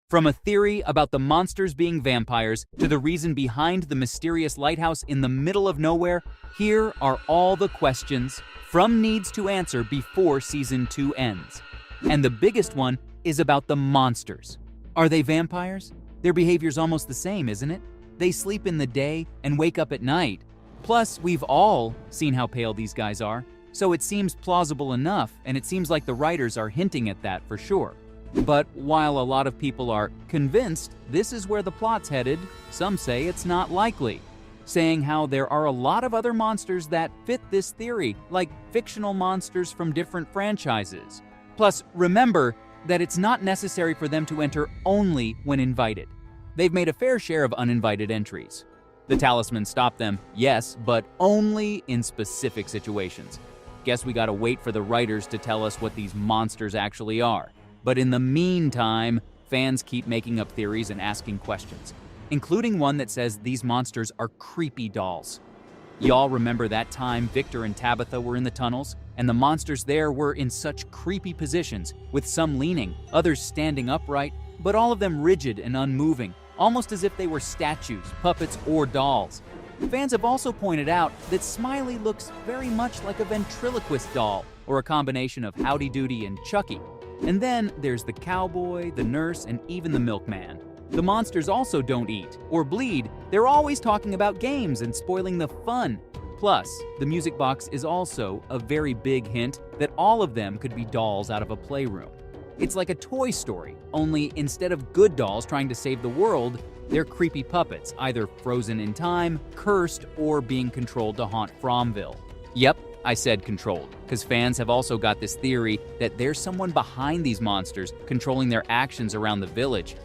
From a theory about the monsters being vampires to the reason behind the mysterious lighthouse in the middle of nowhere, here are all the questions From needs to answer before Season 2 ends. And the biggest one is about the monsters. Are they vampires? Their behavior's almost the same, isn't it? They sleep in the day and wake up at night. Plus, we've all seen how pale these guys are, so it seems plausible enough, and it seems like the writers are hinting at that for sure. But while a lot of people are convinced this is where the plot's headed, some say it's not likely, saying how there are a lot of other monsters that fit this theory, like fictional monsters from different franchises. Plus, remember that it's not necessary for them to enter only when invited. They've made a fair share of uninvited entries. The talisman stopped them, yes, but only in specific situations. Guess we gotta wait for the writers to tell us what these monsters actually are. But in the meantime, fans keep making up theories and asking questions, including one that says these monsters are creepy dolls. Y'all remember that time Victor and Tabitha were in the tunnels, and the monsters there were in such creepy positions, with some leaning, others standing upright, but all of them rigid and unmoving, almost as if they were statues, puppets, or dolls. Fans have also pointed out that Smiley looks very much like a ventriloquist doll, or a combination of Howdy Doody and Chucky. And then there's the cowboy, the nurse, and even the milkman. The monsters also don't eat or bleed. They're always talking about games and spoiling the fun. Plus, the music box is also a very big hint that all of them could be dolls out of a playroom. It's like a Toy Story, only instead of good dolls trying to save the world, they're creepy puppets, either frozen in time, cursed, or being controlled to haunt Fromville. Yep, I said controlled, because fans have also got this theory that there's someone behind these monsters controlling their actions around the village.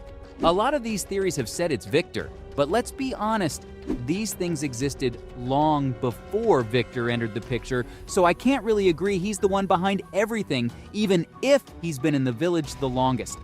A lot of these theories have said it's Victor, but let's be honest, these things existed long before Victor entered the picture, so I can't really agree he's the one behind everything, even if he's been in the village the longest.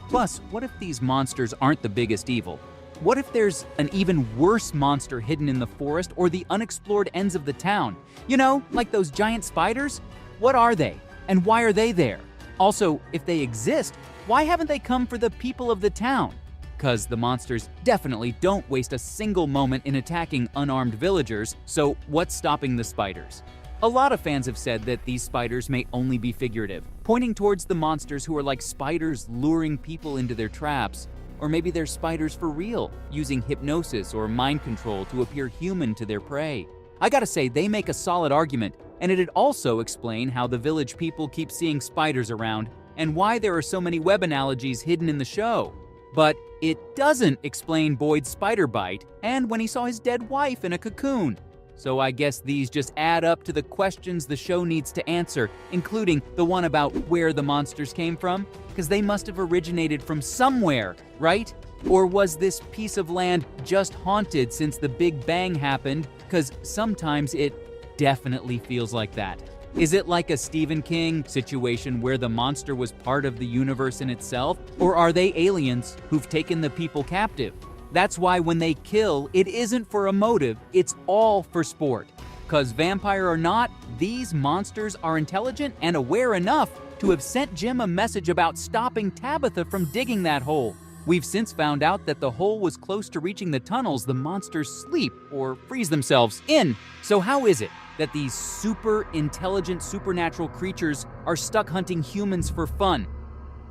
Plus, what if these monsters aren't the biggest evil? What if there's an even worse monster hidden in the forest or the unexplored ends of the town? You know, like those giant spiders? What are they? And why are they there? Also, if they exist, why haven't they come for the people of the town? Because the monsters definitely don't waste a single moment in attacking unarmed villagers, so what's stopping the spiders? A lot of fans have said that these spiders may only be figurative, pointing towards the monsters who are like spiders luring people into their traps. Or maybe they're spiders for real, using hypnosis or mind control to appear human to their prey. I gotta say, they make a solid argument, and it'd also explain how the village people keep seeing spiders around, and why there are so many web analogies hidden in the show. But it doesn't explain Boyd's spider bite, and when he saw his dead wife in a cocoon. So I guess these just add up to the questions the show needs to answer, including the one about where the monsters came from, because they must have originated from somewhere, right? Or was this piece of land just haunted since the Big Bang happened? Because sometimes it definitely feels like that. Is it like a Stephen King situation where the monster was part of the universe in itself? Or are they aliens who've taken the people captive? That's why when they kill, it isn't for a motive, it's all for sport. Because vampire or not, these monsters are intelligent and aware enough to have sent Jim a message about stopping Tabitha from digging that hole. We've since found out that the hole was close to reaching the tunnels the monsters sleep or freeze themselves in. So how is it that these super intelligent supernatural creatures are stuck hunting humans for fun?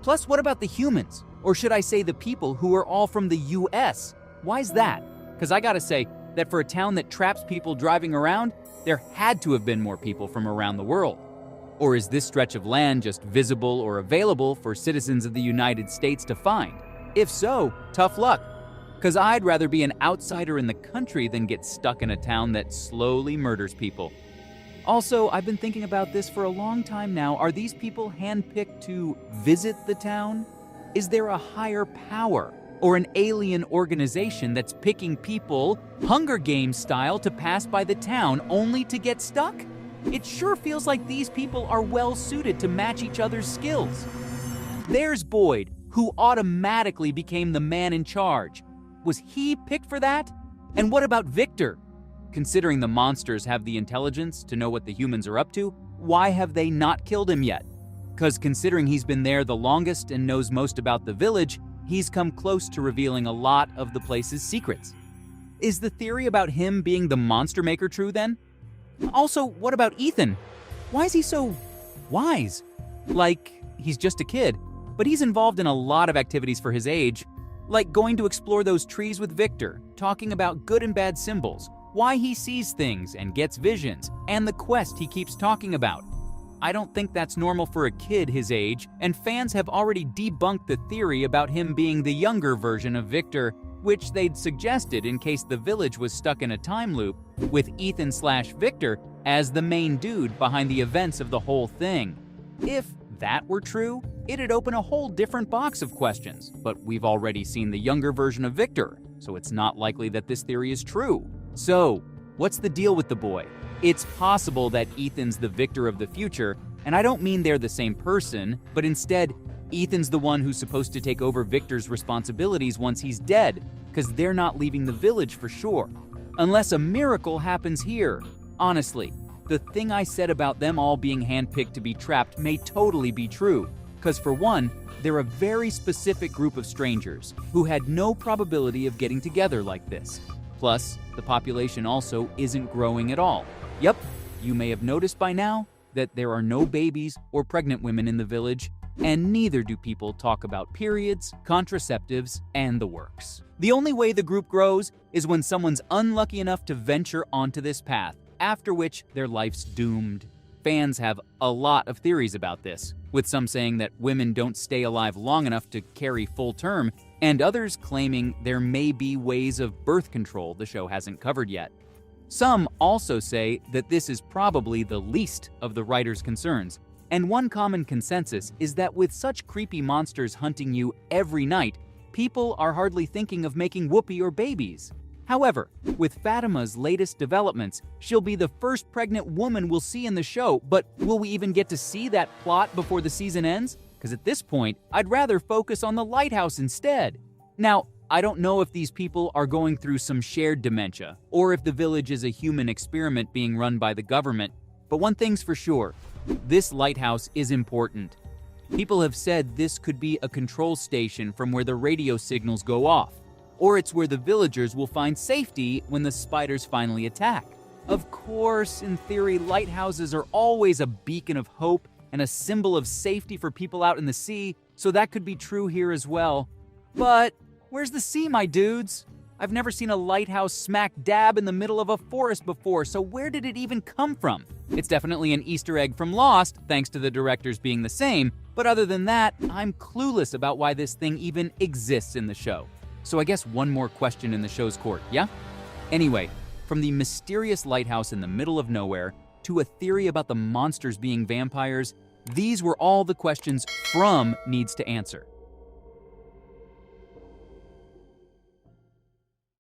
Plus, what about the humans? Or should I say the people who are all from the US? Why's that? Because I gotta say that for a town that traps people driving around, there had to have been more people from around the world. Or is this stretch of land just visible or available for citizens of the United States to find? If so, tough luck. Because I'd rather be an outsider in the country than get stuck in a town that slowly murders people. Also, I've been thinking about this for a long time now. Are these people handpicked to visit the town? Is there a higher power or an alien organization that's picking people, Hunger Games style, to pass by the town only to get stuck? It sure feels like these people are well suited to match each other's skills. There's Boyd, who automatically became the man in charge. Was he picked for that? And what about Victor? Considering the monsters have the intelligence to know what the humans are up to, why have they not killed him yet? Because considering he's been there the longest and knows most about the village, he's come close to revealing a lot of the place's secrets. Is the theory about him being the monster maker true then? Also, what about Ethan? Why is he so wise? Like, he's just a kid, but he's involved in a lot of activities for his age, like going to explore those trees with Victor, talking about good and bad symbols, why he sees things and gets visions, and the quest he keeps talking about. I don't think that's normal for a kid his age, and fans have already debunked the theory about him being the younger version of Victor, which they'd suggested in case the village was stuck in a time loop, with Ethan/Victor as the main dude behind the events of the whole thing. If that were true, it'd open a whole different box of questions, but we've already seen the younger version of Victor, so it's not likely that this theory is true. So, what's the deal with the boy? It's possible that Ethan's the Victor of the future, and I don't mean they're the same person, but instead, Ethan's the one who's supposed to take over Victor's responsibilities once he's dead, because they're not leaving the village for sure. Unless a miracle happens here. Honestly, the thing I said about them all being handpicked to be trapped may totally be true, because for one, they're a very specific group of strangers who had no probability of getting together like this. Plus, the population also isn't growing at all. Yep, you may have noticed by now that there are no babies or pregnant women in the village, and neither do people talk about periods, contraceptives, and the works. The only way the group grows is when someone's unlucky enough to venture onto this path, after which their life's doomed. Fans have a lot of theories about this, with some saying that women don't stay alive long enough to carry full term, and others claiming there may be ways of birth control the show hasn't covered yet. Some also say that this is probably the least of the writers' concerns, and one common consensus is that with such creepy monsters hunting you every night, people are hardly thinking of making Whoopi or babies. However, with Fatima's latest developments, she'll be the first pregnant woman we'll see in the show, but will we even get to see that plot before the season ends? Because at this point, I'd rather focus on the lighthouse instead. Now, I don't know if these people are going through some shared dementia, or if the village is a human experiment being run by the government, but one thing's for sure, this lighthouse is important. People have said this could be a control station from where the radio signals go off, or it's where the villagers will find safety when the spiders finally attack. Of course, in theory, lighthouses are always a beacon of hope and a symbol of safety for people out in the sea, so that could be true here as well. But where's the sea, my dudes? I've never seen a lighthouse smack dab in the middle of a forest before, so where did it even come from? It's definitely an Easter egg from Lost, thanks to the directors being the same, but other than that, I'm clueless about why this thing even exists in the show. So I guess one more question in the show's court, yeah? Anyway, from the mysterious lighthouse in the middle of nowhere to a theory about the monsters being vampires, these were all the questions From needs to answer.